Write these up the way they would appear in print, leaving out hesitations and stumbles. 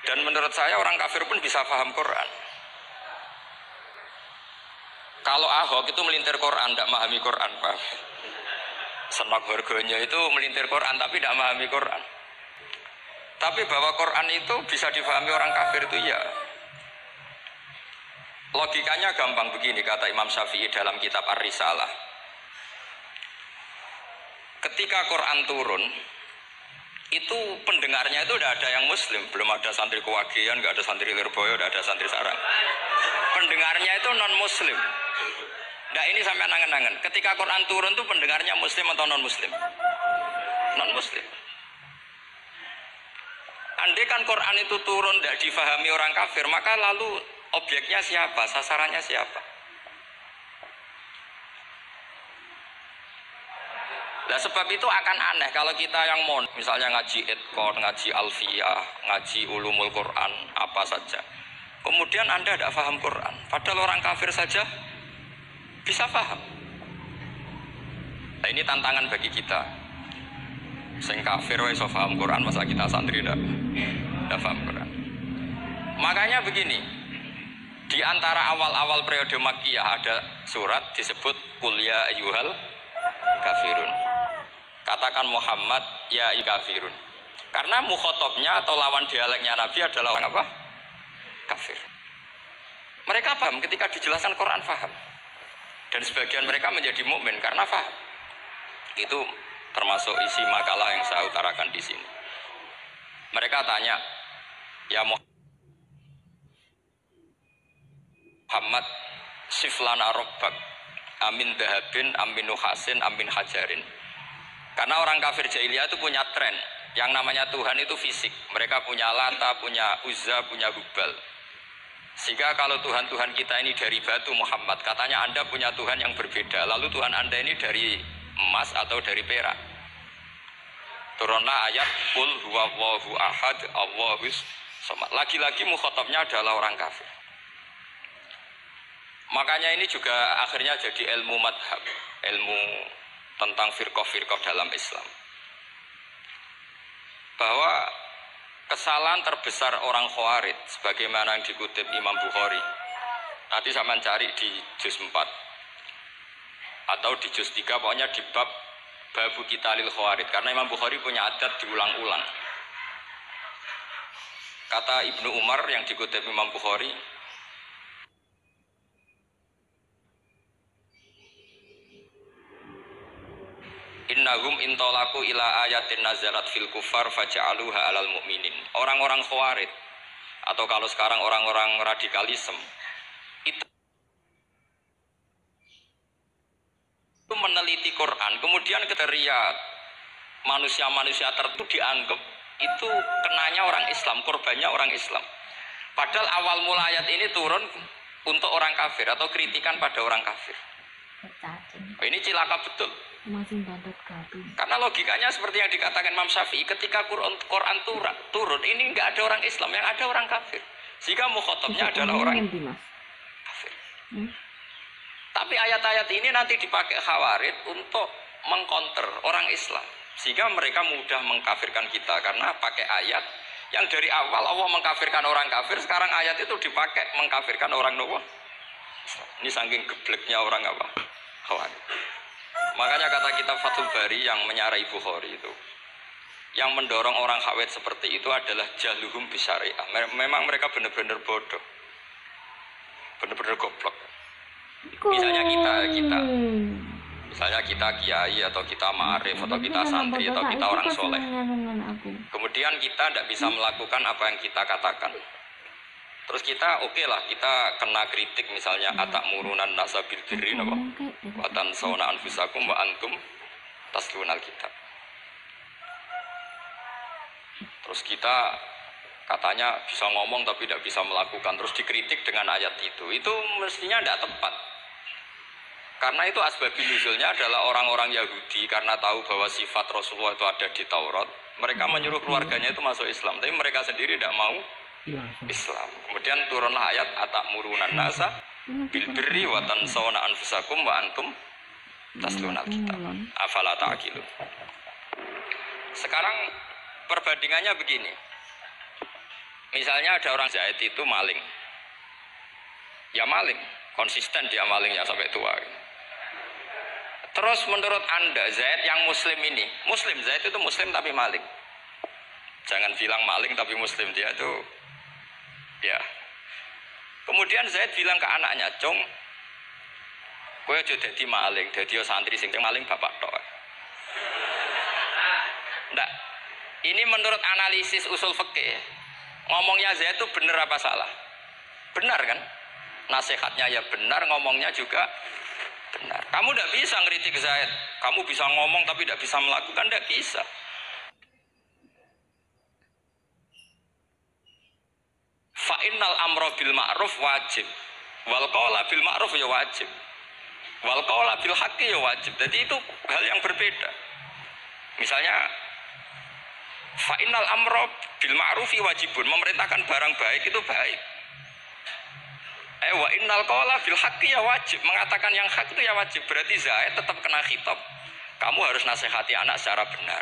Dan menurut saya orang kafir pun bisa paham Quran. Kalau Ahok itu melintir Quran, tidak memahami Quran, Pak. Senak harganya itu melintir Quran tapi tidak memahami Quran. Tapi bahwa Quran itu bisa difahami orang kafir itu ya. Logikanya gampang begini, kata Imam Syafi'i dalam kitab Ar-Risalah. Ketika Quran turun, itu pendengarnya itu tidak ada yang muslim, belum ada santri Kewagian, nggak ada santri Lirboyo, nggak ada santri Sarang. Pendengarnya itu non muslim. Nah ini sampai nangen-nangen. Ketika Quran turun itu pendengarnya muslim atau non muslim? Non muslim. Andai kan Quran itu turun tidak difahami orang kafir, maka lalu objeknya siapa? Sasarannya siapa? Nah sebab itu akan aneh kalau kita yang misalnya ngaji Edkor, ngaji Alfiyah, ngaji Ulumul Quran, apa saja. Kemudian Anda tidak paham Quran, padahal orang kafir saja bisa paham. Nah ini tantangan bagi kita. Sing kafir iso paham Quran, masa kita santri tidak paham Quran. Makanya begini, di antara awal-awal periode Makkiyah ada surat disebut Qul ya ayyuhal kafirun. Katakan Muhammad ya kafirun. Karena mukhotabnya atau lawan dialeknya Nabi adalah orang apa? Kafir. Mereka paham ketika dijelaskan Quran, paham. Dan sebagian mereka menjadi mukmin karena paham. Itu termasuk isi makalah yang saya utarakan di sini. Mereka tanya, ya Muhammad siflana robbak amin dahabin amin nuhasin amin hajarin. Karena orang kafir jahiliyah itu punya tren yang namanya Tuhan itu fisik. Mereka punya Lata, punya Uzza, punya Hubal. Sehingga kalau Tuhan-Tuhan kita ini dari batu Muhammad, katanya Anda punya Tuhan yang berbeda. Lalu Tuhan Anda ini dari emas atau dari perak. Turunlah ayat Qul huwallahu ahad Allahus samad. Lagi-lagi mukhatabnya adalah orang kafir. Makanya ini juga akhirnya jadi ilmu madhab, ilmu tentang firqah-firqah dalam Islam. Bahwa kesalahan terbesar orang Khawarij sebagaimana yang dikutip Imam Bukhari. Nanti saya mencari di juz 4 atau di juz 3, pokoknya di bab Babu Qitalil Khawarij, karena Imam Bukhari punya adat diulang-ulang. Kata Ibnu Umar yang dikutip Imam Bukhari, innahum intolaku ila ayatin nazalat fil kufar faja'aluha alal mu'minin. Orang-orang Khawarij atau kalau sekarang orang-orang radikalisme itu meneliti Quran, kemudian kriteria manusia-manusia tertentu dianggap itu kenanya orang Islam, korbannya orang Islam. Padahal awal mula ayat ini turun untuk orang kafir atau kritikan pada orang kafir. Ini cilaka betul. Karena logikanya seperti yang dikatakan Imam Syafi'i, ketika Quran turun ini nggak ada orang Islam, yang ada orang kafir. Sehingga mukhatabnya adalah orang kafir. Tapi ayat-ayat ini nanti dipakai Khawarij untuk mengcounter orang Islam, sehingga mereka mudah mengkafirkan kita karena pakai ayat yang dari awal Allah mengkafirkan orang kafir, sekarang ayat itu dipakai mengkafirkan orang Islam. Ini saking gebleknya orang apa? Khawarij. Makanya kata kitab Fathul Bari yang menyarai Bukhari itu, yang mendorong orang Khawarij seperti itu adalah jahluhum bisyariah. Memang mereka benar-benar bodoh, benar-benar goblok. Misalnya kita kiai atau kita ma'arif atau kita santri atau kita orang soleh, kemudian kita tidak bisa melakukan apa yang kita katakan. Terus kita oke lah, kita kena kritik misalnya atakmurunan nasabil birri wa tansawna anfusakum wa antum taslunal kitab. Terus kita katanya bisa ngomong tapi tidak bisa melakukan, terus dikritik dengan ayat itu mestinya tidak tepat. Karena itu asbabun nuzulnya adalah orang-orang Yahudi karena tahu bahwa sifat Rasulullah itu ada di Taurat, mereka menyuruh keluarganya itu masuk Islam, tapi mereka sendiri tidak mau Islam. Kemudian turunlah ayat atakmurunan nasa bil birri wa tansawna anfusakum wa antum taslunal kitab afala ta'qilun. Sekarang perbandingannya begini. Misalnya ada orang Zaid itu maling. Ya maling, konsisten dia malingnya sampai tua. Terus menurut Anda Zaid yang muslim ini, muslim, Zaid itu muslim tapi maling. Jangan bilang maling tapi muslim, dia itu ya. Kemudian Zaid bilang ke anaknya, "Cung, kowe aja dadi maling, dadi santri sing maling bapak tok." Ndak. Ini menurut analisis usul fikih. Ngomongnya Zaid itu benar apa salah? Benar kan? Nasihatnya ya benar, ngomongnya juga benar. Kamu tidak bisa ngeritik Zaid. Kamu bisa ngomong tapi tidak bisa melakukan, tidak bisa. Fa'innal amro bil ma'ruf wajib. Wal qawla bil ma'ruf ya wajib. Wal qawla bil haqqi ya wajib. Jadi itu hal yang berbeda. Misalnya fa'innal amro bil ma'rufi wajibun. Memerintahkan barang baik itu baik. Wa innal qawla bil haqqi ya wajib, mengatakan yang hak itu ya wajib. Berarti Zaid tetap kena khitab. Kamu harus nasihati anak secara benar.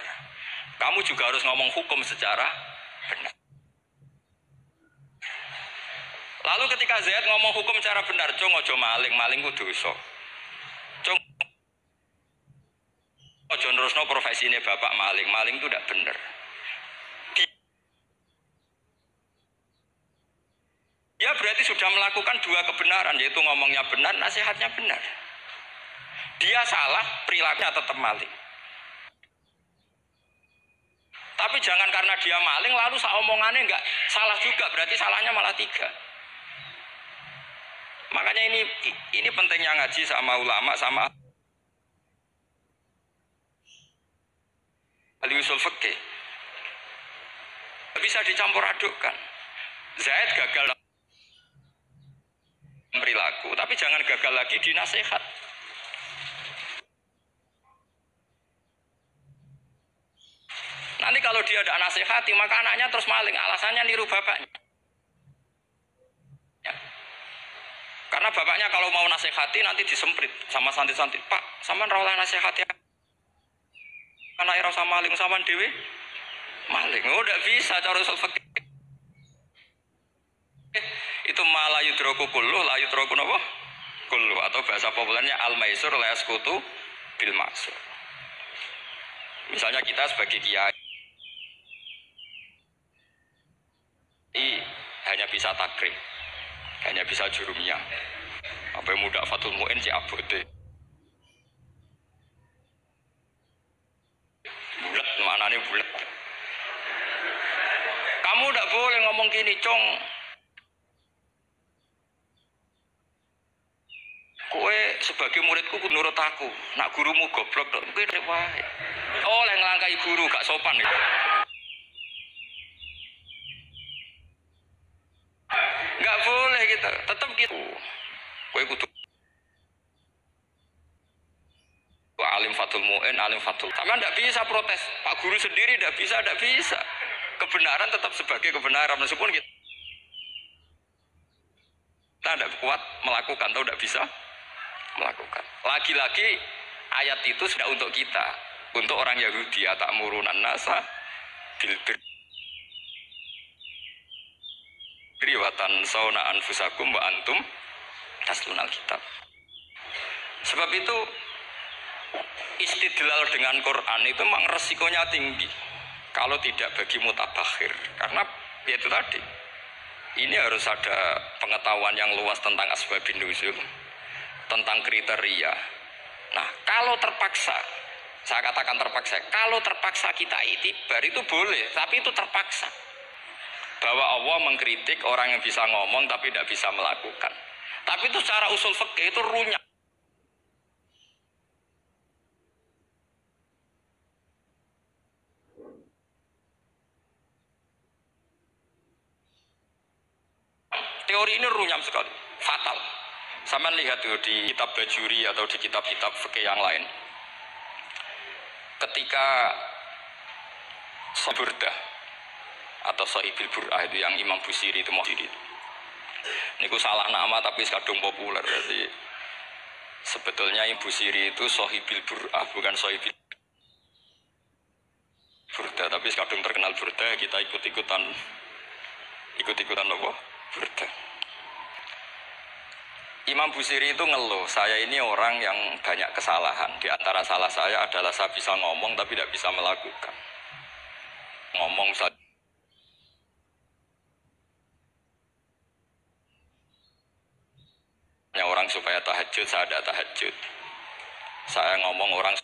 Kamu juga harus ngomong hukum secara benar. Lalu ketika Zaid ngomong hukum secara benar, "Cung ojo maling, maling ku dosa. Cung ojo nerusno profesine bapak maling, maling itu tidak benar." Ya berarti sudah melakukan dua kebenaran, yaitu ngomongnya benar, nasihatnya benar. Dia salah, perilakunya tetap maling. Tapi jangan karena dia maling lalu omongannya enggak salah juga, berarti salahnya malah tiga. Makanya ini pentingnya ngaji sama ulama, sama ahli usul fikih. Bisa dicampur adukkan. Zaid gagal perilaku, tapi jangan gagal lagi di nasihat. Nanti kalau dia tidak nasihati, maka anaknya terus maling, alasannya niru bapaknya. Ya. Karena bapaknya kalau mau nasihati nanti disemprit sama santri-santri, "Pak, sampean ra oleh nasihati anak rasa maling sama dewe maling." Oh, tidak bisa cara usul fikih. Itu malah yudroku kullu, la yudroku napa? Kullu, atau bahasa populernya al-maisur la yaskutu bil maksur. Misalnya kita sebagai kiai hanya bisa takrib, hanya bisa jurumiyah. Apa muda Fatul Mu'in si abote. Bulat, maknanya bulat. Kamu tidak boleh ngomong gini, "Cung, kowe sebagai muridku menurut aku, nak gurumu goblok tok, kowe rek wae." Oleh ngelangkai guru gak sopan ya. Gak boleh gitu, tetap gitu. Kowe kudu alim Fatul Mu'in, alim Fatul. Sama ndak bisa protes. Pak guru sendiri ndak bisa. Kebenaran tetap sebagai kebenaran meskipun kita tidak kuat melakukan atau tidak bisa melakukan. Lagi-lagi ayat itu sudah untuk kita, untuk orang Yahudi, ta'murunan nasa bil birri wa tansawna anfusakum wa antum taslunal kitab. Sebab itu istidlal dengan Quran itu memang resikonya tinggi kalau tidak bagi mutabakhir, karena itu tadi ini harus ada pengetahuan yang luas tentang asbabun nuzul, tentang kriteria. Nah, kalau terpaksa, saya katakan terpaksa, kalau terpaksa kita itibar itu boleh, tapi itu terpaksa. Bahwa Allah mengkritik orang yang bisa ngomong tapi tidak bisa melakukan. Tapi itu secara usul fikih itu runyam. Teori ini runyam sekali, fatal. Sama lihat tuh di kitab Bajuri atau di kitab-kitab fikih yang lain. Ketika Burdah atau Sohibil Bur'ah itu yang Imam Busiri itu mau diri. Niku salah nama tapi kadung populer. Jadi sebetulnya Imam Busiri itu Sohibil Bur'ah, bukan Sohibil Burdah, tapi kadung terkenal Burdah, kita ikut-ikutan Ikut-ikutan apa? Burda. Imam Busiri itu ngeluh, saya ini orang yang banyak kesalahan. Di antara salah saya adalah saya bisa ngomong tapi tidak bisa melakukan. Ngomong saja. Orang supaya tahajud, saya ada tahajud. Saya ngomong orang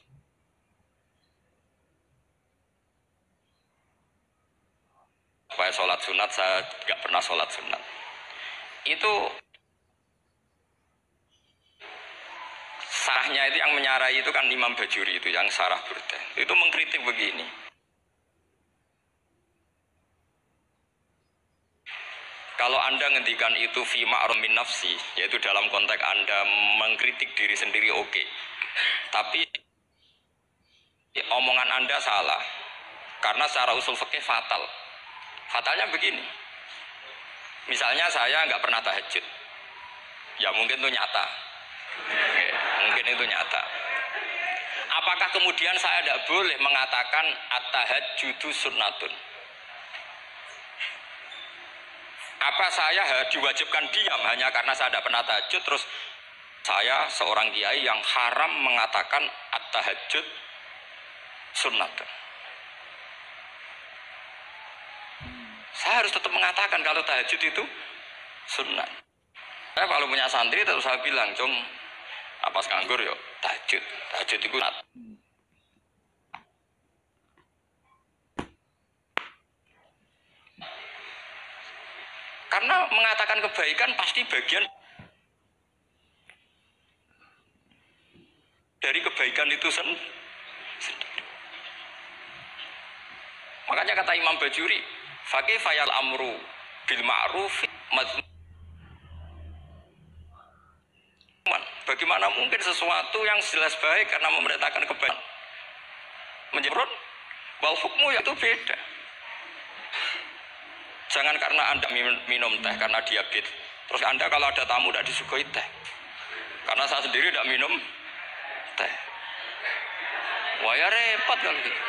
supaya sholat sunat, saya tidak pernah sholat sunat. Itu sarahnya itu yang menyarai itu kan Imam Bajuri itu yang sarah Burda. Itu mengkritik begini. Kalau Anda ngendikan itu fi ma'rum min nafsi, yaitu dalam konteks Anda mengkritik diri sendiri oke. Tapi omongan Anda salah. Karena secara usul fikih fatal. Fatalnya begini. Misalnya saya nggak pernah tahajud. Ya mungkin itu nyata. Mungkin itu nyata. Apakah kemudian saya tidak boleh mengatakan at-tahajjudu sunnatun? Apa saya diwajibkan diam hanya karena saya tidak pernah tahajud, terus saya seorang kiai yang haram mengatakan at-tahajjud sunnatun? Saya harus tetap mengatakan kalau tahajud itu sunnah. Saya kalau punya santri terus saya bilang, "Cung, apa nganggur yo tahajud. Tahajud itu sunnah." Karena mengatakan kebaikan pasti bagian dari kebaikan itu sendiri. Makanya kata Imam Bajuri, "Faqih fayal amru bil ma'ruf madhmuman." Bagaimana mungkin sesuatu yang jelas baik karena memerintahkan kebaikan menjadi wal hukmu itu beda. Jangan karena Anda minum teh karena diabetes, terus Anda kalau ada tamu tidak disuguhi teh. Karena saya sendiri tidak minum teh. Wah ya repot kalau gitu.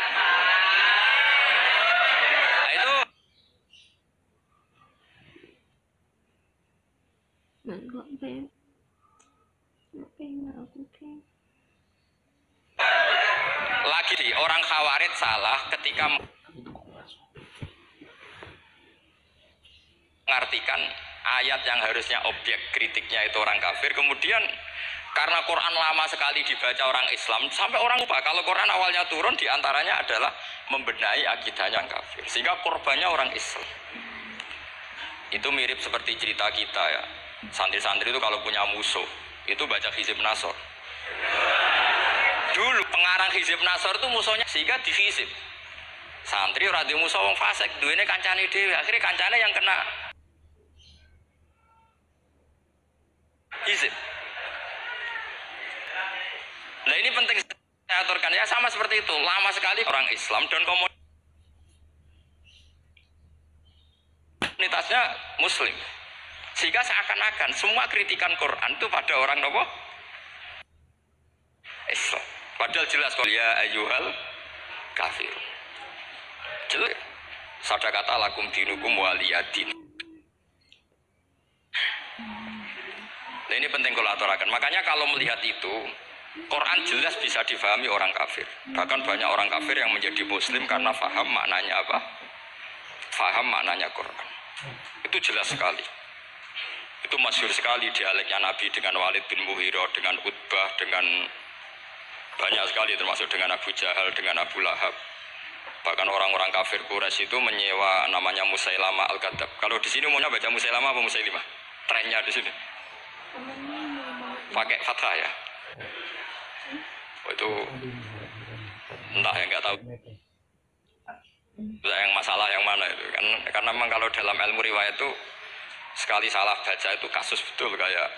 Nah, itu lagi di orang Khawarij salah ketika mengartikan ayat yang harusnya objek kritiknya itu orang kafir, kemudian karena Quran lama sekali dibaca orang Islam sampai orang lupa kalau Quran awalnya turun diantaranya adalah membenahi akidahnya orang kafir, sehingga korbannya orang Islam. Itu mirip seperti cerita kita ya, santri-santri itu kalau punya musuh itu baca Hizib Nasor. Dulu pengarang Hizib Nasor itu musuhnya sehingga dihizib. Santri ora duwe musuh wong fasik, duwene kancane dhewe, akhirnya kancane yang kena hizib. Nah ini penting saya aturkan ya, sama seperti itu. Lama sekali orang Islam dan komunitasnya Muslim, sehingga seakan-akan semua kritikan Quran itu pada orang nopo Islam. Padahal jelas ya ayyuhal kafir. Jelas. Sada kata lakum dinukum waliyadin. Nah ini penting kalau aturakan. Makanya kalau melihat itu, Quran jelas bisa difahami orang kafir. Bahkan banyak orang kafir yang menjadi Muslim karena faham maknanya apa? Faham maknanya Quran. Itu jelas sekali. Itu masyhur sekali dialeknya Nabi dengan Walid bin Mughirah, dengan Utbah, dengan banyak sekali termasuk dengan Abu Jahal, dengan Abu Lahab. Bahkan orang-orang kafir Quraisy itu menyewa namanya Musailamah Al-Kadzab. Kalau di sini umumnya baca Musailamah apa Musailimah? Trennya di sini. Pakai fathah ya. Oh, itu entah ya, nggak tahu. Yang masalah yang mana itu kan? Karena memang kalau dalam ilmu riwayat itu sekali salah baca itu kasus betul kayak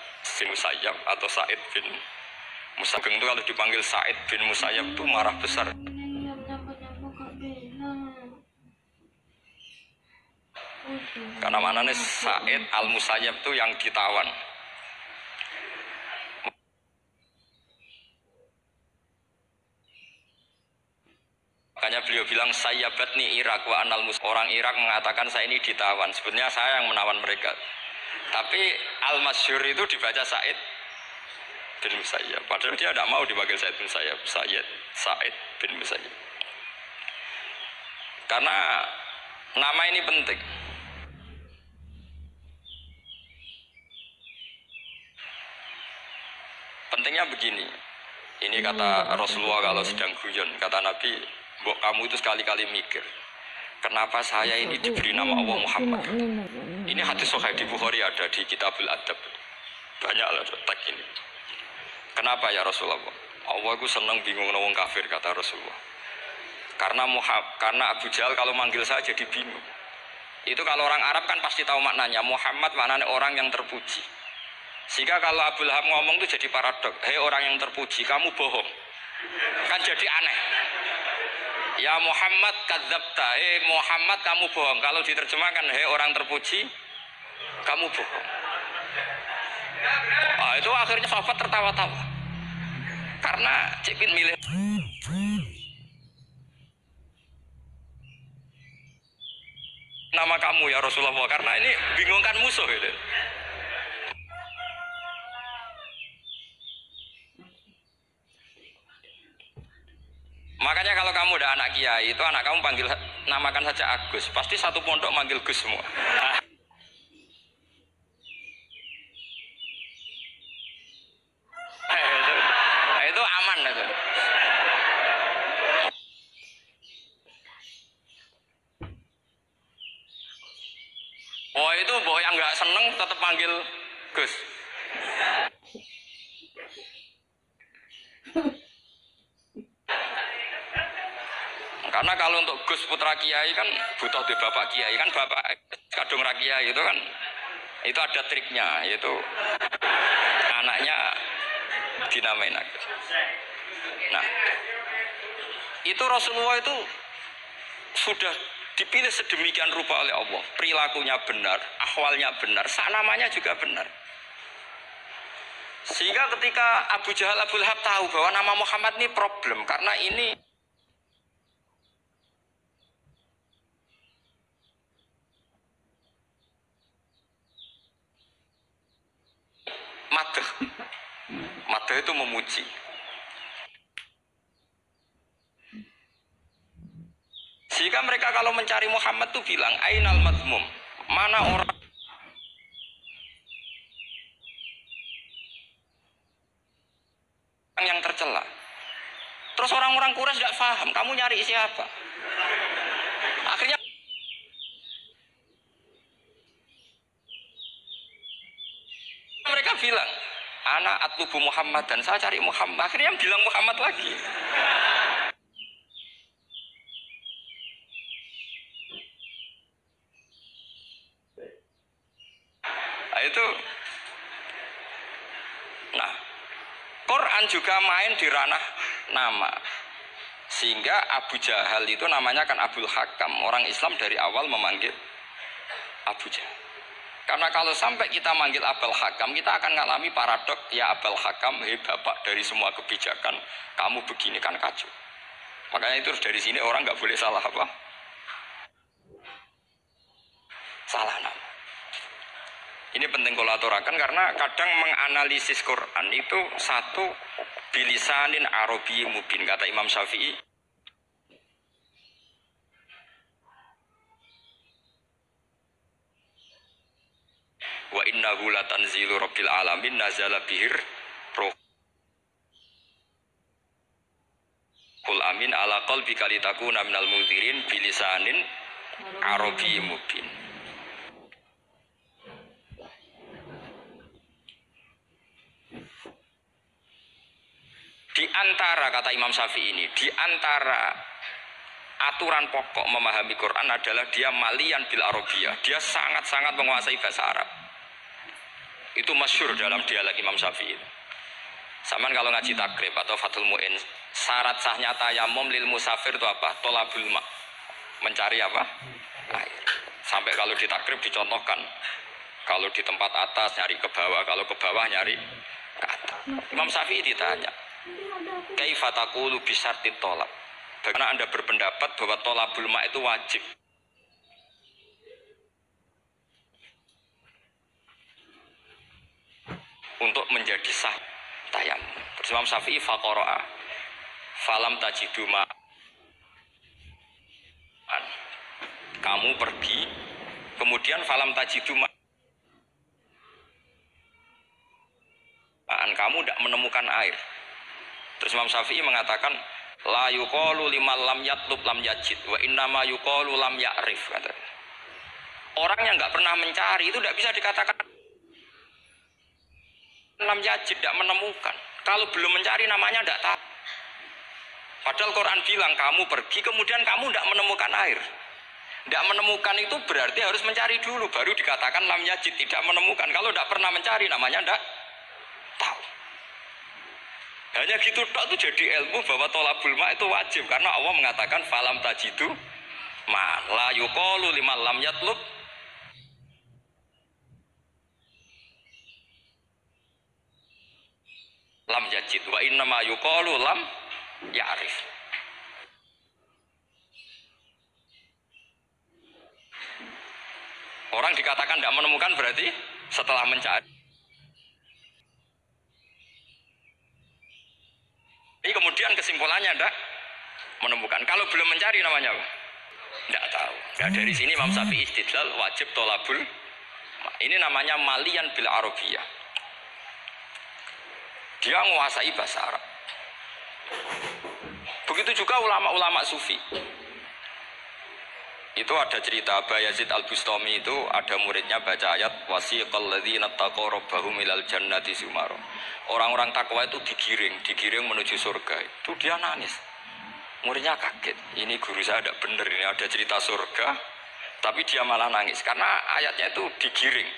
bin Musayyab atau Sa'id bin Musayyab itu kalau dipanggil Sa'id bin Musayyab itu marah besar. Karena mana nih Sa'id al-Musayyab itu yang ditawan. Makanya beliau bilang bilang sayyabatni Irak wa anal mus. Orang Irak mengatakan saya ini ditawan. Sebenarnya saya yang menawan mereka. Tapi al-masyhur itu dibaca Said bin Musayyab. Padahal dia tidak mau dipanggil Said bin Musayyab. Said bin Musayyab. Karena nama ini penting. Pentingnya begini. Ini kata Rasulullah kalau sedang guyon. Kata Nabi, "Mbok kamu itu sekali-kali mikir, kenapa saya ini diberi nama Allah Muhammad?" Ini hadis sahih di Bukhari, ada di Kitabul Adab. Banyaklah teks ini. Kenapa ya Rasulullah? Allah itu senang bingung wong kafir, kata Rasulullah. Karena Abu Jahal kalau manggil saya jadi bingung. Itu kalau orang Arab kan pasti tahu maknanya. Muhammad maknanya orang yang terpuji. Sehingga kalau Abu Lahab ngomong itu jadi paradok. Hei orang yang terpuji, kamu bohong. Kan jadi aneh. Ya Muhammad kadzabta. Hei Muhammad kamu bohong. Kalau diterjemahkan hei orang terpuji, kamu bohong. Itu akhirnya sahabat tertawa-tawa. Karena Cipin milih nama kamu ya Rasulullah, karena ini bingungkan musuh gitu. Makanya kalau kamu udah anak kiai itu anak kamu panggil namakan saja Agus, pasti satu pondok manggil Gus semua. Itu aman itu. Oh itu boh yang nggak seneng tetap panggil Gus. Karena kalau untuk Gus putra kiai kan butuh di bapak kiai, kan bapak kadung kiai itu kan itu ada triknya, yaitu anaknya dinamain Agus. Nah itu Rasulullah itu sudah dipilih sedemikian rupa oleh Allah, perilakunya benar, ahwalnya benar, namanya juga benar. Sehingga ketika Abu Jahal, Abu Lahab tahu bahwa nama Muhammad ini problem, karena ini madah itu memuji. Sehingga mereka kalau mencari Muhammad tuh bilang ainal madmum, mana orang yang tercela. Terus orang-orang Quraisy tidak paham kamu nyari siapa. Akhirnya mereka bilang anak atlubu Muhammad, dan saya cari Muhammad. Akhirnya bilang Muhammad lagi. Nah, itu. Nah, Quran juga main di ranah nama. Sehingga Abu Jahal itu namanya kan Abul Hakam. Orang Islam dari awal memanggil Abu Jahal. Karena kalau sampai kita manggil Abul Hakam, kita akan mengalami paradok. Ya Abul Hakam, hei bapak dari semua kebijakan, kamu begini kan kacau. Makanya itu dari sini orang nggak boleh salah apa? Salah nama. Ini penting kalau aturakan karena kadang menganalisis Quran itu satu bilisanin Arabi mubin, kata Imam Syafi'i. Wa innahu latanzilu rabbil alamin nazala bihir ruhul amin ala qalbika litakuna minal munzirin bilisanin Arabi mubin. Di antara, kata Imam Syafi'i ini, di antara aturan pokok memahami Quran adalah dia malian bil arabiyah. Dia sangat-sangat menguasai bahasa Arab. Itu masyhur dalam dialek Imam Syafi'i. Saman kalau ngaji takrib atau Fathul Mu'in, syarat sahnya tayamum lil musafir itu apa? Tolabul ma'. Mencari apa? Air. Sampai kalau di takrib dicontohkan. Kalau di tempat atas nyari ke bawah, kalau ke bawah nyari ke atas. Imam Syafi'i ditanya, kaifa taqulu bi syartit tolab? Bagaimana Anda berpendapat bahwa tolabul ma itu wajib? Untuk menjadi sah tayamum. Terus Imam Syafi'i faqara'a falam tajidu ma'an. Kamu pergi, kemudian falam tajidu ma'an, kamu tidak menemukan air. Terus Imam Syafi'i mengatakan la yuqalu liman lam yatlub lam yajid wa innama yuqalu lam ya'rif. Orang yang nggak pernah mencari itu tidak bisa dikatakan lam yajid, tidak menemukan. Kalau belum mencari namanya tidak tahu. Padahal Quran bilang kamu pergi kemudian kamu tidak menemukan air. Tidak menemukan itu berarti harus mencari dulu baru dikatakan lam yajid, tidak menemukan. Kalau tidak pernah mencari namanya tidak tahu. Hanya gitu tok itu jadi ilmu bahwa tolabul ma itu wajib karena Allah mengatakan falam tajidu ma la yuqalu liman lam yatlub lam yajid wa innama yuqalu lam ya'rif. Orang dikatakan tidak menemukan berarti setelah mencari. Ini kemudian kesimpulannya tidak menemukan. Kalau belum mencari namanya apa? Tidak tahu. Nah, dari sini Imam Syafi'i istidlal wajib tolabul. Ini namanya malian bil arabiyah. Dia menguasai bahasa Arab. Begitu juga ulama-ulama sufi. Itu ada cerita Bayazid Al-Bustami itu ada muridnya baca ayat wasiqal ladzina taqaw rabbahum ilal jannati sumara. Orang-orang takwa itu digiring menuju surga. Itu dia nangis. Muridnya kaget. Ini guru saya tidak benar, ini ada cerita surga, tapi dia malah nangis karena ayatnya itu digiring.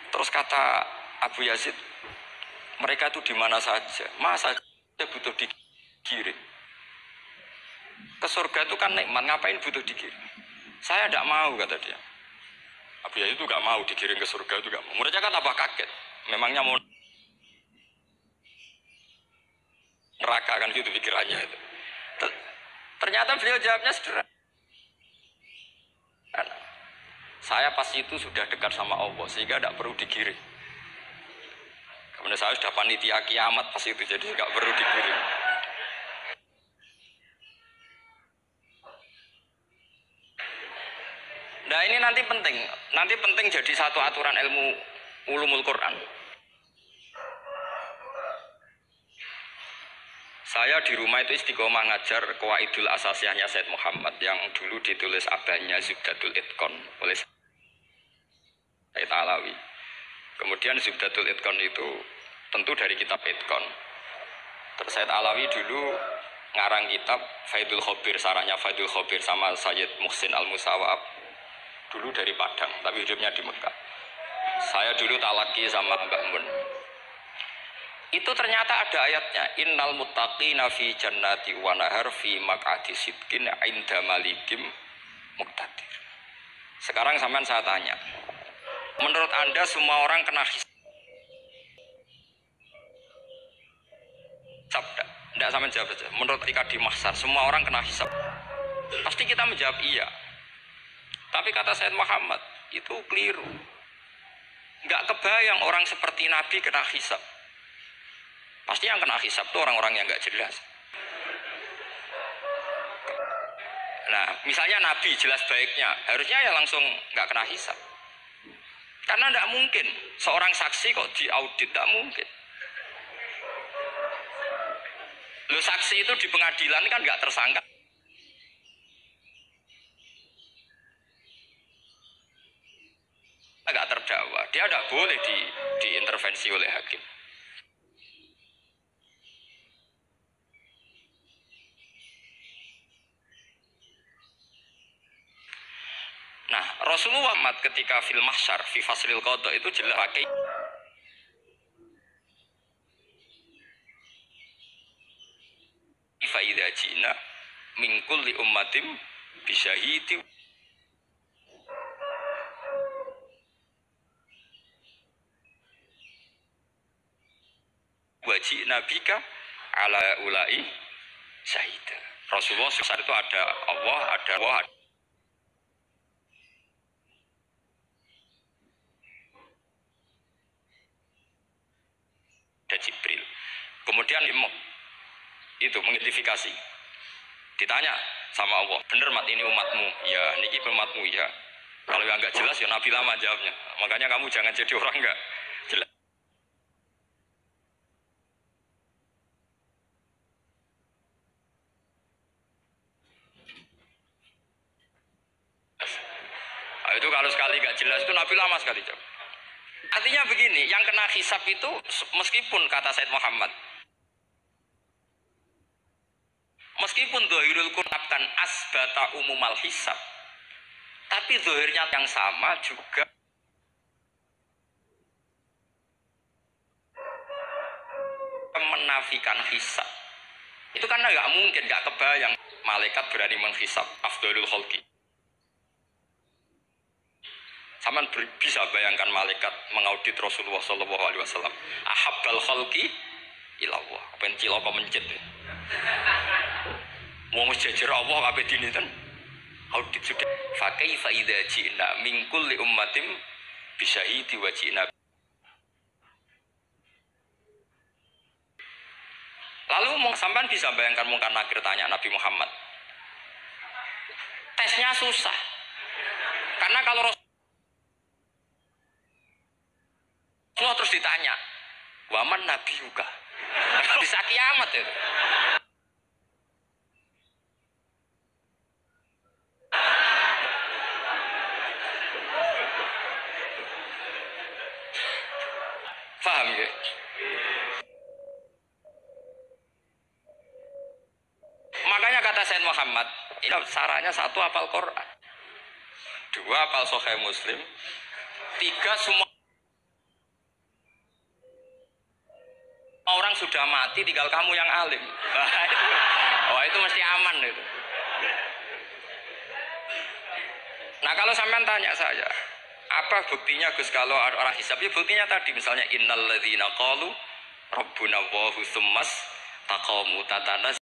Terus kata Abu Yazid, mereka itu di mana saja, masa saja butuh digiring. Ke surga itu kan nikmat, ngapain butuh digiring? Saya tidak mau, kata dia. Abu Yazid itu gak mau digiring ke surga, itu gak mau. Muridnya kan tambah kaget, memangnya mau neraka kan gitu pikirannya itu. Ternyata beliau jawabnya sederhana. Saya pas itu sudah dekat sama Allah sehingga tidak perlu digiring. Kemudian saya sudah panitia kiamat pas itu, jadi tidak perlu digiring. Nah ini nanti penting jadi satu aturan ilmu ulumul Quran. Saya di rumah itu istiqomah ngajar Qawaidul Asasiyahnya Said Muhammad yang dulu ditulis abahnya Zubdatul Itqan oleh Said Alawi. Kemudian Zubdatul Itqan itu tentu dari kitab Itqan. Terus Said Alawi dulu ngarang kitab Faidul Khobir, sarahnya Faidul Khobir sama Sayyid Muhsin Al-Musawab. Dulu dari Padang, tapi hidupnya di Mekah. Saya dulu talaki sama Mbak Mun. Itu ternyata ada ayatnya, innal muttaqina fi jannati wa nahar fi maq'adi sidqin 'inda malikim muqtadir. Sekarang sampean saya tanya, menurut Anda semua orang kena hisab? Tidak sampean jawab saja. Menurut ketika di mahsyar semua orang kena hisab? Pasti kita menjawab iya. Tapi kata Said Muhammad, itu keliru. Enggak kebayang orang seperti Nabi kena hisab. Pasti yang kena hisab itu orang-orang yang nggak jelas. Nah, misalnya Nabi jelas baiknya, harusnya ya langsung nggak kena hisab. Karena nggak mungkin seorang saksi kok diaudit, nggak mungkin. Lo saksi itu di pengadilan kan nggak tersangka, nggak terdakwa, dia nggak boleh diintervensi oleh hakim. Nah, Rasulullah Muhammad ketika fil mahsyar fi faslil qada itu jelas pakai fa idza jina min kulli ummatin bisyahidi wajib nabika ala ulai syahida. Rasulullah saat itu ada Allah, ada Jibril. Kemudian itu mengidentifikasi. Ditanya sama Allah, bener mat ini umatmu? Ya, niki umatmu ya. Kalau yang nggak jelas ya Nabi lama jawabnya. Makanya kamu jangan jadi orang nggak jelas. Nah, itu kalau sekali nggak jelas itu Nabi lama sekali jawab. Artinya begini, yang kena hisab itu meskipun kata Said Muhammad, meskipun dohirul kunabkan asbata umumal hisab, tapi dohirnya yang sama juga menafikan hisab. Itu karena nggak mungkin, nggak kebayang malaikat berani menghisab afdolul kholqi. Sama bisa bayangkan malaikat mengaudit Rasulullah SAW. Ahabbal kholqi ilallah. Pencil apa mencet. Wong jajar Allah kabeh dini ten. Audit sudah. Fa kaifa idza ji'na min kulli ummatin bisyahidi wa ji'na. Lalu sampean bisa bayangkan mungkar nakir tanya Nabi Muhammad. Tesnya susah. Karena kalau Rasulullah terus ditanya, waman Nabi juga. Bisa kiamat itu. Paham ya? Makanya kata Said Muhammad, ini caranya satu hafal Quran, dua hafal Sahih Muslim, tiga semua orang sudah mati, tinggal kamu yang alim. Oh itu mesti aman itu. Nah kalau sampean tanya saya, apa buktinya Gus kalau orang hisab? Ya buktinya tadi misalnya innal ladzina qalu rabbuna Allahu tsummas taqamu tatanaz.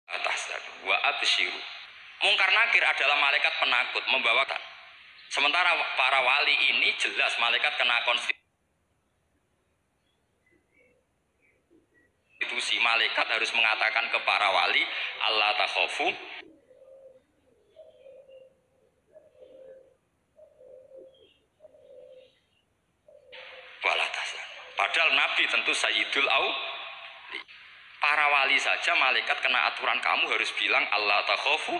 Atas wa absyiru. Mungkar nakir adalah malaikat penakut membawakan. Sementara para wali ini jelas malaikat kena konstitusi. Malaikat harus mengatakan ke para wali, Allah takhofu wala tahzanu. Padahal Nabi tentu Sayyidul Auli. Para wali saja malaikat kena aturan kamu harus bilang Allah takhofu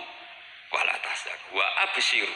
wala tahzanu wa absyiru.